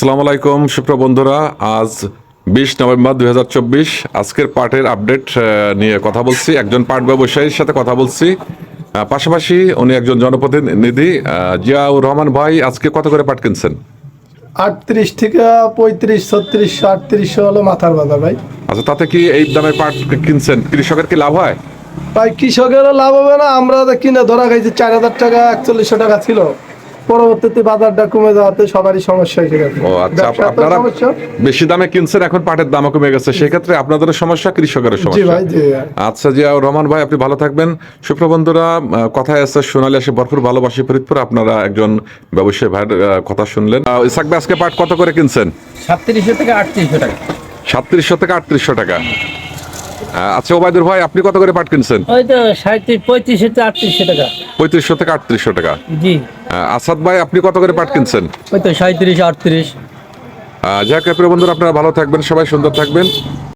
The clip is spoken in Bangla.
আসসালামু আলাইকুম সুপ্রিয় বন্ধুরা, আজ 20 নভেম্বর 2024 আজকের পাটের আপডেট নিয়ে কথা বলছি। একজন পাট ব্যবসায়ীর সাথে কথা বলছি, পাশাপাশি উনি একজন জনপ্রতিনিধি জিয়াউর রহমান ভাই। আজকে কত করে পাট কিনছেন? 38 থেকে 35, 36, 38 হলো মাথার বাজার ভাই। আচ্ছা, তাতে কি এই দামে পাট কিনছেন, কৃষকের কি লাভ হয়? ভাই কৃষকেরও লাভ হবে না, আমরা কিনে ধরা খাইছি 4000 টাকা 4100 টাকা ছিল, পরবর্তীতে বাজারটা কমে যাওয়াতে সবারই সমস্যা হয়ে গেছে। ও আচ্ছা, ব্যবসার তো আপনারা সমস্যা। বেশি দামে কিনছেন, এখন পাটের দামও কমে গেছে, সেক্ষেত্রে আপনাদেরও সমস্যা, কৃষকেরও জি সমস্যা। ভাই, জি। আচ্ছা জিয়াউর রহমান ভাই, আপনি ভালো থাকবেন। সুপ্রিয় বন্ধুরা, কথায় আছে সোনালী আসে ভরপুর ভালোবাসি ফরিদপুর। আপনারা একজন ব্যবসায়ী ভাইয়ের কথা শুনলেন। ইসাক ভাই, আজকে পাট কত করে কিনছেন? 3700 থেকে 3800 টাকা। 3700 থেকে 3800 টাকা। আচ্ছা ওবায়দুর ভাই, আপনি কত করে পাট কিনছেন? ওই তো 3500 থেকে 3800 টাকা। 3500 থেকে 3800 টাকা। জি। আসাদ ভাই, আপনি কত করে পাট কিনছেন? ওই তো 37 38। যাক প্রিয় বন্ধুরা, আপনারা ভালো থাকবেন, সবাই সুন্দর থাকবেন।